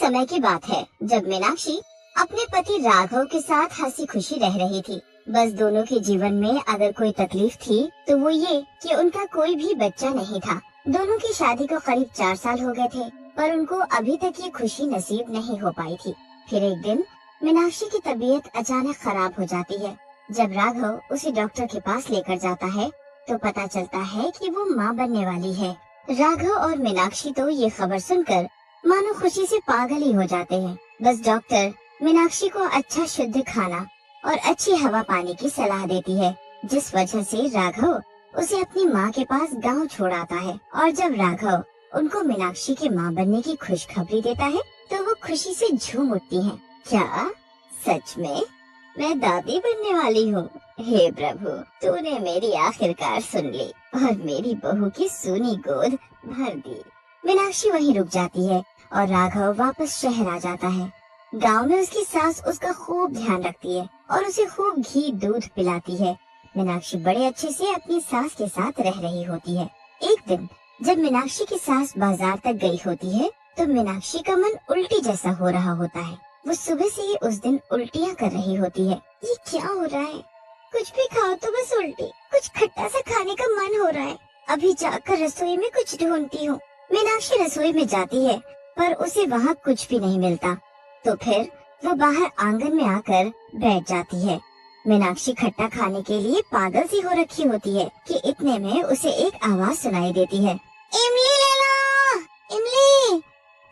समय की बात है जब मीनाक्षी अपने पति राघव के साथ हंसी खुशी रह रही थी। बस दोनों के जीवन में अगर कोई तकलीफ थी तो वो ये कि उनका कोई भी बच्चा नहीं था। दोनों की शादी को करीब 4 साल हो गए थे, पर उनको अभी तक ये खुशी नसीब नहीं हो पाई थी। फिर एक दिन मीनाक्षी की तबीयत अचानक खराब हो जाती है। जब राघव उसे डॉक्टर के पास लेकर जाता है तो पता चलता है कि वो माँ बनने वाली है। राघव और मीनाक्षी तो ये खबर सुनकर मानो खुशी से पागल ही हो जाते हैं। बस डॉक्टर मीनाक्षी को अच्छा शुद्ध खाना और अच्छी हवा पाने की सलाह देती है, जिस वजह से राघव उसे अपनी माँ के पास गांव छोड़ आता है। और जब राघव उनको मीनाक्षी के माँ बनने की खुशखबरी देता है तो वो खुशी से झूम उठती हैं। क्या सच में मैं दादी बनने वाली हूँ? हे प्रभु, तूने मेरी आखिरकार सुन ली और मेरी बहू की सूनी गोद भर दी। मीनाक्षी वहीं रुक जाती है और राघव वापस शहर आ जाता है। गांव में उसकी सास उसका खूब ध्यान रखती है और उसे खूब घी दूध पिलाती है। मीनाक्षी बड़े अच्छे से अपनी सास के साथ रह रही होती है। एक दिन जब मीनाक्षी की सास बाजार तक गई होती है तो मीनाक्षी का मन उल्टी जैसा हो रहा होता है। वो सुबह से ही उस दिन उल्टियाँ कर रही होती है। ये क्या हो रहा है? कुछ भी खाओ तो बस उल्टी। कुछ खट्टा सा खाने का मन हो रहा है। अभी जाकर रसोई में कुछ ढूंढती हूँ। मीनाक्षी रसोई में जाती है पर उसे वहाँ कुछ भी नहीं मिलता। तो फिर वो बाहर आंगन में आकर बैठ जाती है। मीनाक्षी खट्टा खाने के लिए पागल सी हो रखी होती है कि इतने में उसे एक आवाज सुनाई देती है। इमली ले लो, इमली,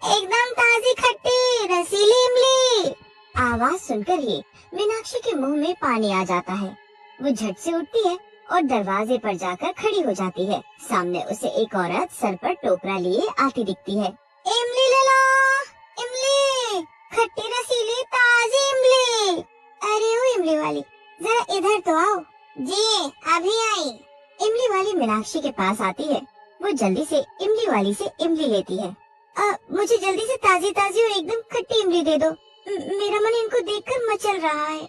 एकदम ताजी खट्टी रसीली इमली। आवाज सुनकर ही मीनाक्षी के मुंह में पानी आ जाता है। वो झट से उठती है और दरवाजे पर जाकर खड़ी हो जाती है। सामने उसे एक औरत सर पर टोकरा लिए आती दिखती है। इमली ले लो, इमली, खट्टी रसीली ताजी इमली। अरे ओ इमली वाली, जरा इधर तो आओ। जी अभी आई। इमली वाली मीनाक्षी के पास आती है। वो जल्दी से इमली वाली से इमली लेती है। मुझे जल्दी से ताजी ताजी और एकदम खट्टी इमली दे दो। मेरा मन इनको देखकर मचल रहा है।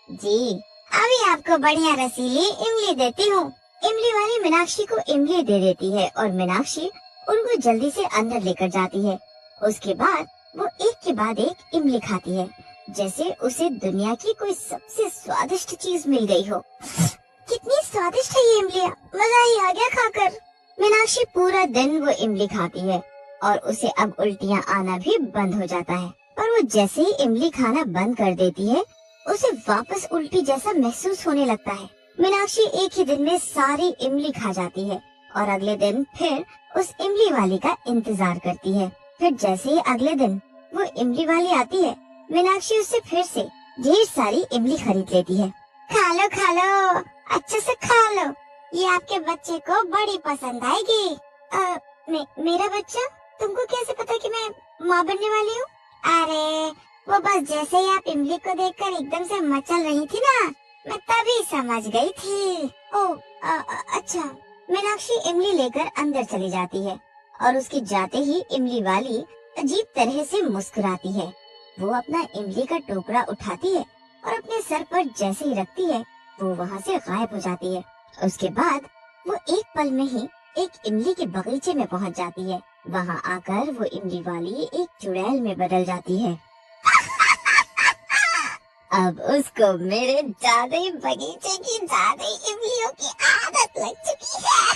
जी अभी आपको बढ़िया रसीली इमली देती हूँ। इमली वाली मीनाक्षी को इमली दे देती है और मीनाक्षी उनको जल्दी से अंदर लेकर जाती है। उसके बाद वो एक के बाद एक इमली खाती है, जैसे उसे दुनिया की कोई सबसे स्वादिष्ट चीज मिल गई हो। कितनी स्वादिष्ट है ये इमलियाँ, मजा ही आ गया खाकर। मीनाक्षी पूरा दिन वो इमली खाती है और उसे अब उल्टियाँ आना भी बंद हो जाता है। पर वो जैसे ही इमली खाना बंद कर देती है उसे वापस उल्टी जैसा महसूस होने लगता है। मीनाक्षी एक ही दिन में सारी इमली खा जाती है और अगले दिन फिर उस इमली वाली का इंतजार करती है। फिर जैसे ही अगले दिन वो इमली वाली आती है, मीनाक्षी उससे फिर से ढेर सारी इमली खरीद लेती है। खा लो, अच्छे से खा लो, ये आपके बच्चे को बड़ी पसंद आएगी। मेरा बच्चा? तुमको कैसे पता कि मैं माँ बनने वाली हूँ? अरे वो बस जैसे ही आप इमली को देखकर एकदम से मचल रही थी ना, मैं तभी समझ गई थी। अच्छा। मीनाक्षी इमली लेकर अंदर चली जाती है और उसके जाते ही इमली वाली अजीब तरह से मुस्कुराती है। वो अपना इमली का टोकरा उठाती है और अपने सर पर जैसे ही रखती है वो वहाँ से गायब हो जाती है। उसके बाद वो एक पल में ही एक इमली के बगीचे में पहुँच जाती है। वहाँ आकर वो इमली वाली एक चुड़ैल में बदल जाती है। अब उसको मेरे जादुई बगीचे की जादुई इमलियों की आदत लग चुकी है।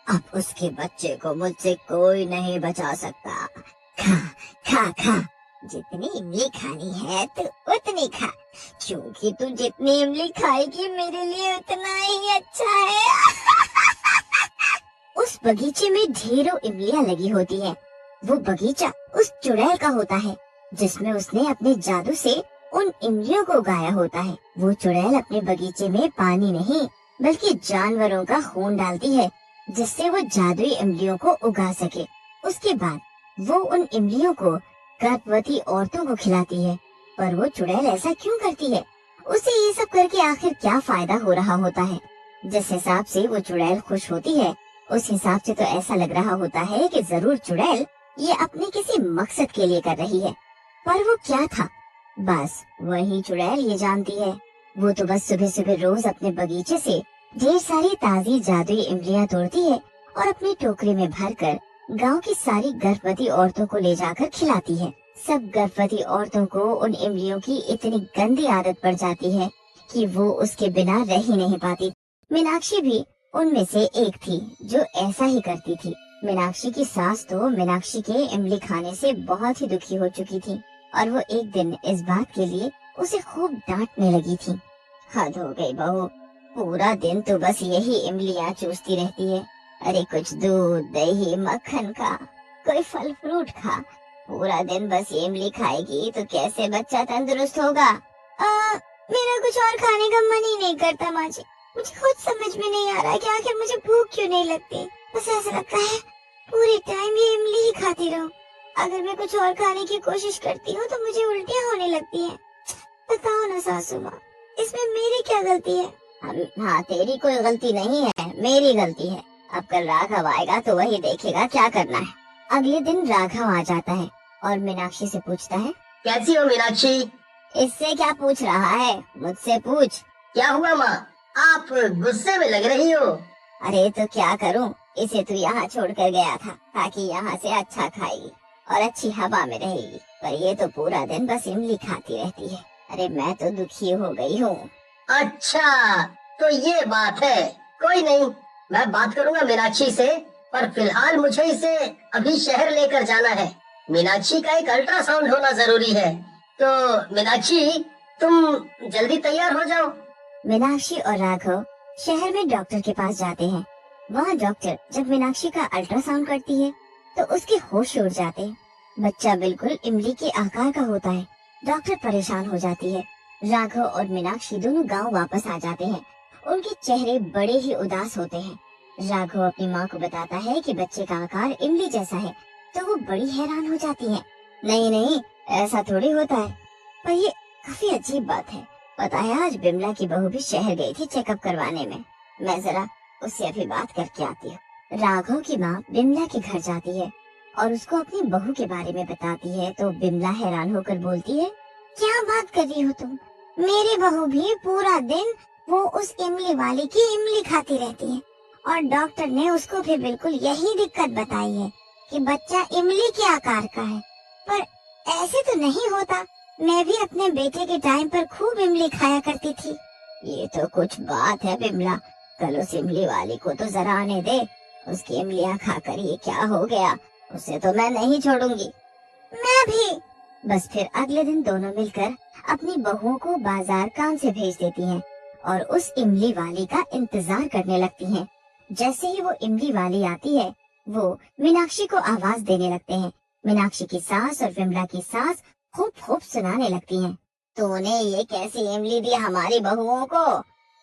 अब उसके बच्चे को मुझसे कोई नहीं बचा सकता। खा, जितनी इमली खानी है तू उतनी खा, क्योंकि तू जितनी इमली खाएगी मेरे लिए उतना ही अच्छा है। उस बगीचे में ढेरों इमलियाँ लगी होती हैं। वो बगीचा उस चुड़ैल का होता है, जिसमें उसने अपने जादू से उन इमलियों को उगाया होता है। वो चुड़ैल अपने बगीचे में पानी नहीं बल्कि जानवरों का खून डालती है, जिससे वो जादुई इमलियों को उगा सके। उसके बाद वो उन इमलियों को गर्भवती औरतों को खिलाती है। पर वो चुड़ैल ऐसा क्यों करती है? उसे ये सब करके आखिर क्या फायदा हो रहा होता है? जिस हिसाब से वो चुड़ैल खुश होती है, उस हिसाब से तो ऐसा लग रहा होता है कि जरूर चुड़ैल ये अपने किसी मकसद के लिए कर रही है। पर वो क्या था, बस वही चुड़ैल ये जानती है। वो तो बस सुबह सुबह रोज अपने बगीचे से ढेर सारी ताजी जादुई इमलियाँ तोड़ती है और अपनी टोकरी में भरकर गांव की सारी गर्भवती औरतों को ले जाकर खिलाती है। सब गर्भवती औरतों को उन इमलियों की इतनी गंदी आदत पड़ जाती है कि वो उसके बिना रह ही नहीं पाती। मीनाक्षी भी उनमें से एक थी जो ऐसा ही करती थी। मीनाक्षी की सास तो मीनाक्षी के इमली खाने से बहुत ही दुखी हो चुकी थी और वो एक दिन इस बात के लिए उसे खूब डांटने लगी थी। हद हो गई बहू, पूरा दिन तो बस यही इमलियां चूसती रहती है। अरे कुछ दूध दही मक्खन खा, कोई फल फ्रूट खा। पूरा दिन बस ये इमली खाएगी तो कैसे बच्चा तंदुरुस्त होगा? मेरा कुछ और खाने का मन ही नहीं करता माँ जी। मुझे खुद समझ में नहीं आ रहा कि आखिर मुझे भूख क्यों नहीं लगती। बस ऐसा लगता है पूरे टाइम ये इमली ही खाती रहूं। अगर मैं कुछ और खाने की कोशिश करती हूँ तो मुझे उल्टियाँ होने लगती हैं। बताओ ना सासू माँ, इसमें मेरी क्या गलती है? हाँ, तेरी कोई गलती नहीं है, मेरी गलती है। अब कल राघव आएगा तो वही देखेगा क्या करना है। अगले दिन राघव आ जाता है और मीनाक्षी से पूछता है, कैसी हो मीनाक्षी? इससे क्या पूछ रहा है, मुझसे पूछ। क्या हुआ माँ, आप गुस्से में लग रही हो? अरे तो क्या करूं, इसे तो यहाँ छोड़ कर गया था ताकि यहाँ से अच्छा खाएगी और अच्छी हवा में रहेगी, पर ये तो पूरा दिन बस इमली खाती रहती है। अरे मैं तो दुखी हो गई हूँ। अच्छा तो ये बात है, कोई नहीं, मैं बात करूँगा मीनाक्षी से, पर फिलहाल मुझे इसे अभी शहर लेकर जाना है। मीनाक्षी का एक अल्ट्रासाउंड होना जरूरी है, तो मीनाक्षी तुम जल्दी तैयार हो जाओ। मीनाक्षी और राघव शहर में डॉक्टर के पास जाते हैं। वहाँ डॉक्टर जब मीनाक्षी का अल्ट्रासाउंड करती है तो उसके होश उड़ जाते हैं। बच्चा बिल्कुल इमली के आकार का होता है। डॉक्टर परेशान हो जाती है। राघव और मीनाक्षी दोनों गांव वापस आ जाते हैं। उनके चेहरे बड़े ही उदास होते हैं। राघव अपनी माँ को बताता है कि बच्चे का आकार इमली जैसा है, तो वो बड़ी हैरान हो जाती है। नहीं नहीं, ऐसा थोड़ी होता है, पर ये काफी अजीब बात है। पता है, आज बिमला की बहू भी शहर गई थी चेकअप करवाने में। मैं जरा उससे अभी बात करके आती हूँ। राघव की माँ बिमला के घर जाती है और उसको अपनी बहू के बारे में बताती है तो बिमला हैरान होकर बोलती है, क्या बात कर रही हो तुम? मेरी बहू भी पूरा दिन वो उस इमली वाली की इमली खाती रहती है और डॉक्टर ने उसको भी बिल्कुल यही दिक्कत बताई है कि बच्चा इमली के आकार का है। पर ऐसे तो नहीं होता, मैं भी अपने बेटे के टाइम पर खूब इमली खाया करती थी। ये तो कुछ बात है बिमला, कल उस इमली वाली को तो जरा आने दे। उसकी इमलियां खाकर ये क्या हो गया, उसे तो मैं नहीं छोड़ूंगी। मैं भी। बस फिर अगले दिन दोनों मिलकर अपनी बहुओं को बाजार काम से भेज देती हैं और उस इमली वाली का इंतजार करने लगती हैं। जैसे ही वो इमली वाली आती है, वो मीनाक्षी को आवाज देने लगते हैं। मीनाक्षी की सास और विमला की सास खूब खूब सुनाने लगती हैं। तूने ये कैसी इमली दी हमारी बहुओं को,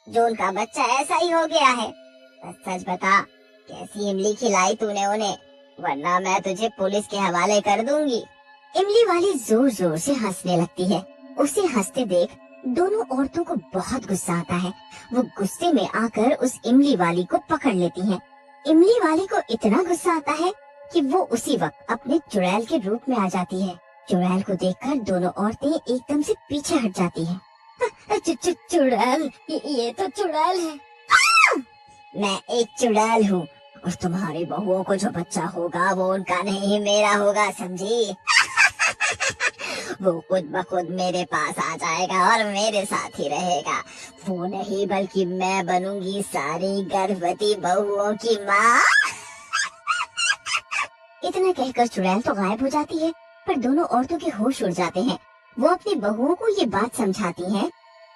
जो उनका बच्चा ऐसा ही हो गया है? सच बता, कैसी इमली खिलाई तूने उन्हें, वरना मैं तुझे पुलिस के हवाले कर दूंगी। इमली वाली जोर जोर से हंसने लगती है। उसे हंसते देख दोनों औरतों को बहुत गुस्सा आता है। वो गुस्से में आकर उस इमली वाली को पकड़ लेती हैं। इमली वाली को इतना गुस्सा आता है कि वो उसी वक्त अपने चुड़ैल के रूप में आ जाती है। चुड़ैल को देखकर दोनों औरतें एकदम से पीछे हट जाती हैं। चुड़ैल, ये तो चुड़ैल है। मैं एक चुड़ैल हूँ और तुम्हारी बहुओं को जो बच्चा होगा वो उनका नहीं मेरा होगा, समझी? वो खुद ब खुद मेरे पास आ जाएगा और मेरे साथ ही रहेगा। वो नहीं बल्कि मैं बनूंगी सारी गर्भवती बहुओं की माँ। इतना कहकर चुड़ैल तो गायब हो जाती है, पर दोनों औरतों के होश उड़ जाते हैं। वो अपनी बहुओं को ये बात समझाती हैं,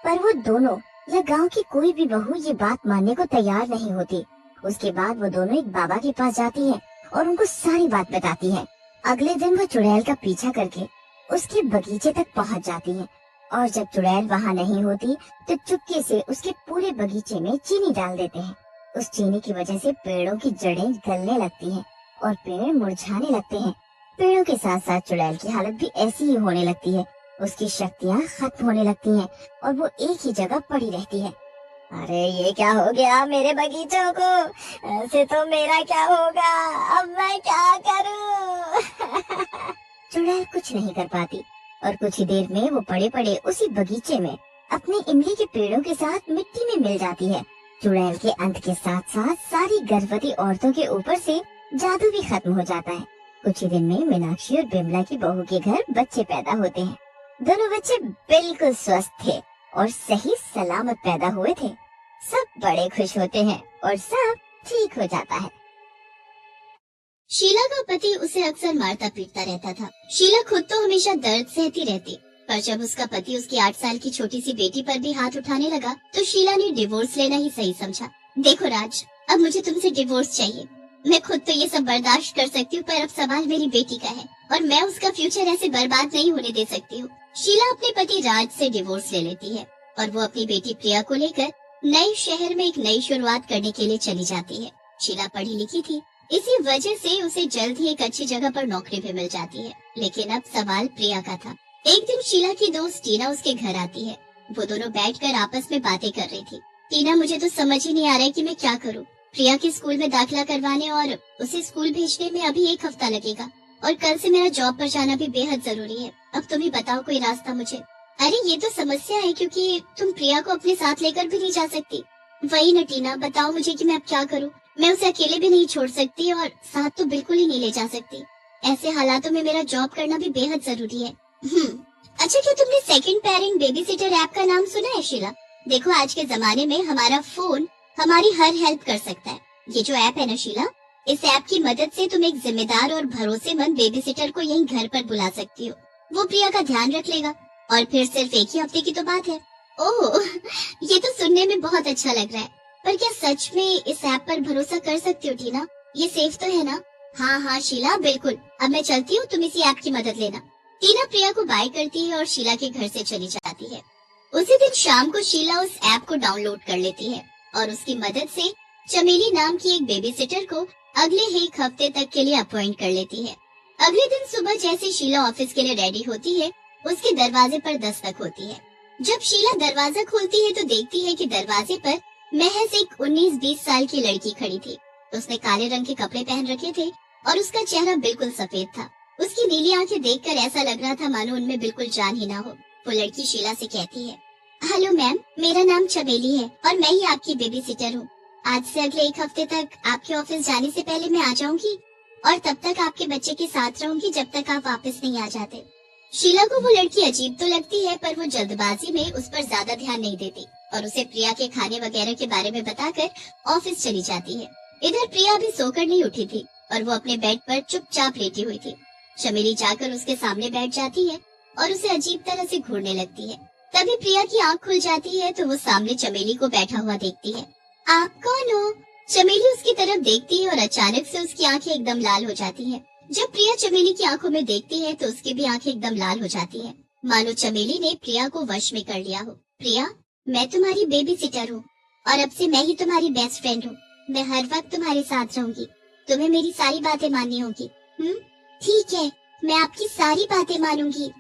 पर वो दोनों या गांव की कोई भी बहू ये बात मानने को तैयार नहीं होती। उसके बाद वो दोनों एक बाबा के पास जाती हैं और उनको सारी बात बताती हैं। अगले दिन वो चुड़ैल का पीछा करके उसके बगीचे तक पहुंच जाती हैं और जब चुड़ैल वहां नहीं होती तो चुपके से उसके पूरे बगीचे में चीनी डाल देते हैं। उस चीनी की वजह से पेड़ों की जड़ें गलने लगती हैं और पेड़ मुरझाने लगते हैं। पेड़ों के साथ साथ चुड़ैल की हालत भी ऐसी ही होने लगती है। उसकी शक्तियाँ खत्म होने लगती हैं और वो एक ही जगह पड़ी रहती है। अरे ये क्या हो गया मेरे बगीचों को? ऐसे तो मेरा क्या होगा? अब मैं क्या करूं? चुड़ैल कुछ नहीं कर पाती और कुछ ही देर में वो पड़े पड़े उसी बगीचे में अपने इमली के पेड़ों के साथ मिट्टी में मिल जाती है। चुड़ैल के अंत के साथ साथ सारी गर्भवती औरतों के ऊपर से जादू भी खत्म हो जाता है। कुछ ही दिन में मीनाक्षी और बिमला की बहू के घर बच्चे पैदा होते हैं। दोनों बच्चे बिल्कुल स्वस्थ थे और सही सलामत पैदा हुए थे। सब बड़े खुश होते हैं और सब ठीक हो जाता है। शीला का पति उसे अक्सर मारता पीटता रहता था। शीला खुद तो हमेशा दर्द सहती रहती, पर जब उसका पति उसकी 8 साल की छोटी सी बेटी पर भी हाथ उठाने लगा तो शीला ने डिवोर्स लेना ही सही समझा। देखो राज, अब मुझे तुमसे डिवोर्स चाहिए। मैं खुद तो ये सब बर्दाश्त कर सकती हूँ, पर अब सवाल मेरी बेटी का है और मैं उसका फ्यूचर ऐसे बर्बाद नहीं होने दे सकती हूँ। शीला अपने पति राज से डिवोर्स ले लेती है और वो अपनी बेटी प्रिया को लेकर नए शहर में एक नई शुरुआत करने के लिए चली जाती है। शीला पढ़ी लिखी थी, इसी वजह से उसे जल्द ही एक अच्छी जगह पर नौकरी भी मिल जाती है। लेकिन अब सवाल प्रिया का था। एक दिन शीला की दोस्त टीना उसके घर आती है। वो दोनों बैठकर आपस में बातें कर रही थी। टीना, मुझे तो समझ ही नहीं आ रहा है कि मैं क्या करूं। प्रिया के स्कूल में दाखिला करवाने और उसे स्कूल भेजने में अभी 1 हफ्ता लगेगा और कल से मेरा जॉब पर जाना भी बेहद जरूरी है। अब तुम ही बताओ कोई रास्ता मुझे। अरे ये तो समस्या है, क्योंकि तुम प्रिया को अपने साथ लेकर भी नहीं जा सकती। वही न टीना, बताओ मुझे कि मैं अब क्या करूं। मैं उसे अकेले भी नहीं छोड़ सकती और साथ तो बिल्कुल ही नहीं ले जा सकती। ऐसे हालातों में मेरा जॉब करना भी बेहद जरूरी है। अच्छा, क्या तुमने second parent baby sitter app का नाम सुना है शीला? देखो, आज के जमाने में हमारा फोन हमारी हर हेल्प कर सकता है। ये जो ऐप है ना शीला, इस ऐप की मदद से तुम एक जिम्मेदार और भरोसेमंद बेबी सिटर को यहीं घर पर बुला सकती हो। वो प्रिया का ध्यान रख लेगा और फिर सिर्फ 1 ही हफ्ते की तो बात है। ओह, ये तो सुनने में बहुत अच्छा लग रहा है, पर क्या सच में इस ऐप पर भरोसा कर सकती हो टीना? ये सेफ तो है ना? हाँ शीला, बिल्कुल। अब मैं चलती हूँ, तुम इसी ऐप की मदद लेना। टीना प्रिया को बाय करती है और शीला के घर से चली जाती है। उसी दिन शाम को शीला उस ऐप को डाउनलोड कर लेती है और उसकी मदद से चमेली नाम की एक बेबी सिटर को अगले 1 हफ्ते तक के लिए अपॉइंट कर लेती है। अगले दिन सुबह जैसे शीला ऑफिस के लिए रेडी होती है, उसके दरवाजे पर दस्तक होती है। जब शीला दरवाजा खोलती है तो देखती है कि दरवाजे पर महज एक 19-20 साल की लड़की खड़ी थी। उसने काले रंग के कपड़े पहन रखे थे और उसका चेहरा बिल्कुल सफेद था। उसकी नीली आंखें देखकर ऐसा लग रहा था मानो उनमें बिल्कुल जान ही ना हो। वो लड़की शीला से कहती है, हेलो मैम, मेरा नाम चमेली है और मैं ही आपकी बेबी सिटर हूँ। आज से अगले 1 हफ्ते तक आपके ऑफिस जाने से पहले मैं आ जाऊंगी और तब तक आपके बच्चे के साथ रहूंगी जब तक आप वापस नहीं आ जाते। शीला को वो लड़की अजीब तो लगती है, पर वो जल्दबाजी में उस पर ज्यादा ध्यान नहीं देती और उसे प्रिया के खाने वगैरह के बारे में बताकर ऑफिस चली जाती है। इधर प्रिया भी सोकर नहीं उठी थी और वो अपने बेड पर चुपचाप लेटी हुई थी। चमेली जाकर उसके सामने बैठ जाती है और उसे अजीब तरह से घूरने लगती है। तभी प्रिया की आंख खुल जाती है तो वो सामने चमेली को बैठा हुआ देखती है। आप कौन हो? चमेली उसकी तरफ देखती है और अचानक से उसकी आंखें एकदम लाल हो जाती है। जब प्रिया चमेली की आंखों में देखती है तो उसकी भी आंखें एकदम लाल हो जाती है, मानो चमेली ने प्रिया को वश में कर लिया हो। प्रिया, मैं तुम्हारी बेबी सिटर हूँ और अब से मैं ही तुम्हारी बेस्ट फ्रेंड हूँ। मैं हर वक्त तुम्हारे साथ रहूंगी। तुम्हें मेरी सारी बातें माननी होगी। ठीक है, मैं आपकी सारी बातें मानूंगी।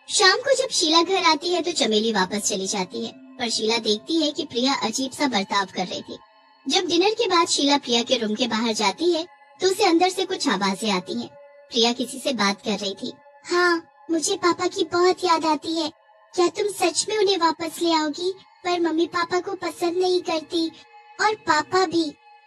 शाम को जब शीला घर आती है तो चमेली वापस चली जाती है, पर शीला देखती है कि प्रिया अजीब सा बर्ताव कर रही थी। जब डिनर के बाद शीला प्रिया के रूम के बाहर जाती है तो उसे अंदर से कुछ आवाजें आती हैं। प्रिया किसी से बात कर रही थी। हाँ, मुझे पापा की बहुत याद आती है। क्या तुम सच में उन्हें वापस ले आओगी? पर मम्मी पापा को पसंद नहीं करती और पापा भी।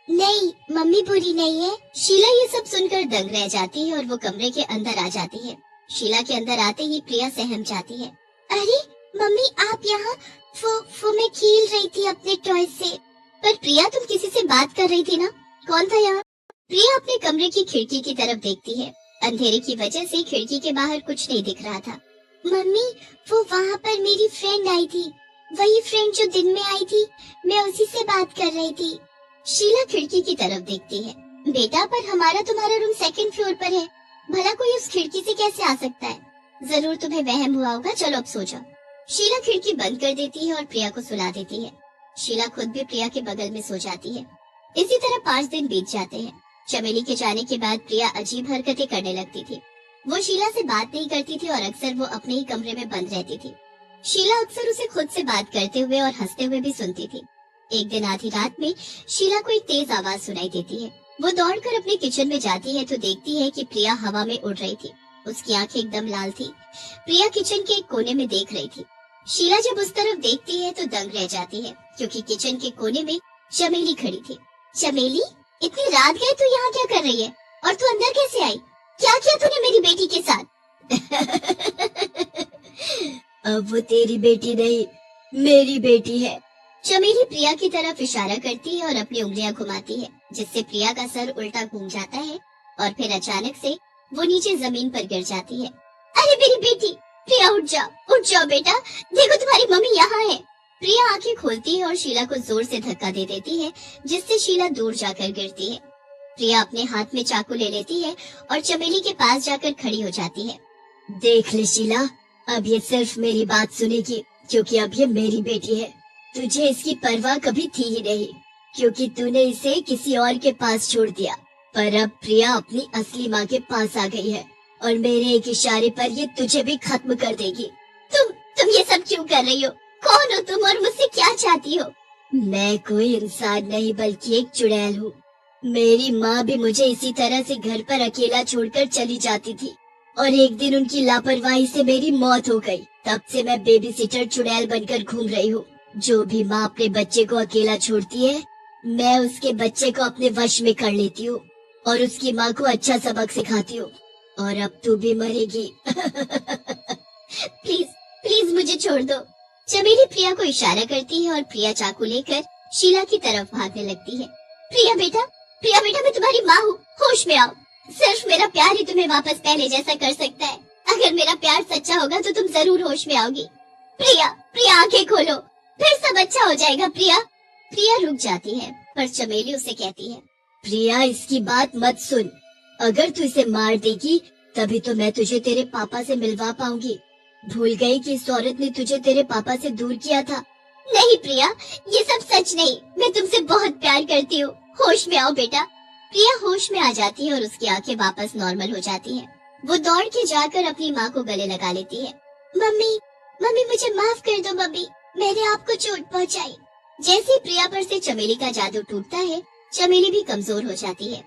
नहीं, मम्मी बुरी नहीं है। शीला ये सब सुनकर दंग रह जाती है और वो कमरे के अंदर आ जाती है। शीला के अंदर आते ही प्रिया सहम जाती है। अरे मम्मी, आप यहाँ? वो मैं खेल रही थी अपने टॉय से। पर प्रिया, तुम किसी से बात कर रही थी ना? कौन था यहाँ? प्रिया अपने कमरे की खिड़की की तरफ देखती है। अंधेरे की वजह से खिड़की के बाहर कुछ नहीं दिख रहा था। मम्मी, वो वहाँ पर मेरी फ्रेंड आई थी, वही फ्रेंड जो दिन में आई थी। मैं उसी से बात कर रही थी। शीला खिड़की की तरफ देखती है। बेटा, पर हमारा तुम्हारा रूम 2nd फ्लोर पर है। भला कोई उस खिड़की से कैसे आ सकता है? जरूर तुम्हें वहम हुआ होगा। चलो अब सो जाओ। शीला खिड़की बंद कर देती है और प्रिया को सुला देती है। शीला खुद भी प्रिया के बगल में सो जाती है। इसी तरह 5 दिन बीत जाते हैं। चमेली के जाने के बाद प्रिया अजीब हरकतें करने लगती थी। वो शीला से बात नहीं करती थी और अक्सर वो अपने ही कमरे में बंद रहती थी। शीला अक्सर उसे खुद से बात करते हुए और हंसते हुए भी सुनती थी। एक दिन आधी रात में शीला को एक तेज आवाज सुनाई देती है। वो दौड़कर अपने किचन में जाती है तो देखती है कि प्रिया हवा में उड़ रही थी। उसकी आंखें एकदम लाल थी। प्रिया किचन के एक कोने में देख रही थी। शीला जब उस तरफ देखती है तो दंग रह जाती है, क्योंकि किचन के कोने में चमेली खड़ी थी। चमेली, इतनी रात गए तू यहाँ क्या कर रही है? और तू अंदर कैसे आई? क्या किया तूने मेरी बेटी के साथ? अब वो तेरी बेटी नहीं, मेरी बेटी है। चमेली प्रिया की तरफ इशारा करती है और अपनी उंगलियां घुमाती है, जिससे प्रिया का सर उल्टा घूम जाता है और फिर अचानक से वो नीचे जमीन पर गिर जाती है। अरे मेरी बेटी! प्रिया उठ जाओ बेटा, देखो तुम्हारी मम्मी यहाँ है। प्रिया आंखें खोलती है और शीला को जोर से धक्का दे देती है, जिससे शीला दूर जाकर गिरती है। प्रिया अपने हाथ में चाकू ले लेती है और चमेली के पास जाकर खड़ी हो जाती है। देख ले शीला, अब ये सिर्फ मेरी बात सुनेगी, क्योंकि अब ये मेरी बेटी है। तुझे इसकी परवाह कभी थी ही नहीं, क्योंकि तूने इसे किसी और के पास छोड़ दिया। पर अब प्रिया अपनी असली माँ के पास आ गई है और मेरे एक इशारे पर ये तुझे भी खत्म कर देगी। तुम ये सब क्यों कर रही हो? कौन हो तुम और मुझसे क्या चाहती हो? मैं कोई इंसान नहीं बल्कि एक चुड़ैल हूँ। मेरी माँ भी मुझे इसी तरह से घर पर अकेला छोड़कर चली जाती थी और एक दिन उनकी लापरवाही से मेरी मौत हो गई। तब से मैं बेबी सिटर चुड़ैल बनकर घूम रही हूँ। जो भी माँ अपने बच्चे को अकेला छोड़ती है, मैं उसके बच्चे को अपने वश में कर लेती हूँ और उसकी माँ को अच्छा सबक सिखाती हूँ। और अब तू भी मरेगी। प्लीज मुझे छोड़ दो। चमेली प्रिया को इशारा करती है और प्रिया चाकू लेकर शीला की तरफ भागने लगती है। प्रिया बेटा, मैं तुम्हारी माँ हूँ, होश में आओ। सिर्फ मेरा प्यार ही तुम्हें वापस पहले जैसा कर सकता है। अगर मेरा प्यार सच्चा होगा तो तुम जरूर होश में आओगी। प्रिया आंखें खोलो, फिर सब अच्छा हो जाएगा। प्रिया रुक जाती है, पर चमेली उसे कहती है, प्रिया इसकी बात मत सुन। अगर तू इसे मार देगी तभी तो मैं तुझे तेरे पापा से मिलवा पाऊंगी। भूल गई कि इस औरत ने तुझे तेरे पापा से दूर किया था। नहीं प्रिया, ये सब सच नहीं। मैं तुमसे बहुत प्यार करती हूँ। होश में आओ बेटा। प्रिया होश में आ जाती है और उसकी आंखें वापस नॉर्मल हो जाती हैं। वो दौड़ के जाकर अपनी माँ को गले लगा लेती है। मम्मी मुझे माफ कर दो मम्मी, मैंने आपको चोट पहुँचाई। जैसे प्रिया पर से चमेली का जादू टूटता है, चमेली भी कमजोर हो जाती है।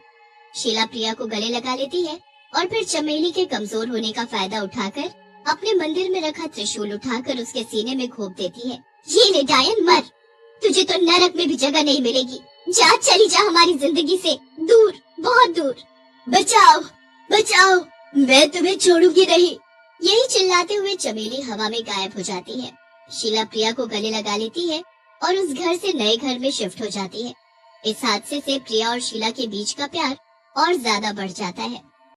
शीला प्रिया को गले लगा लेती है और फिर चमेली के कमजोर होने का फायदा उठाकर अपने मंदिर में रखा त्रिशूल उठाकर उसके सीने में घोंप देती है। ये ले डायन, मर। तुझे तो नरक में भी जगह नहीं मिलेगी। चली जा हमारी जिंदगी से दूर, बहुत दूर। बचाओ, मैं तुम्हें छोड़ूंगी नहीं। यही चिल्लाते हुए चमेली हवा में गायब हो जाती है। शीला प्रिया को गले लगा लेती है और उस घर से नए घर में शिफ्ट हो जाती है। इस हादसे से प्रिया और शीला के बीच का प्यार और ज्यादा बढ़ जाता है।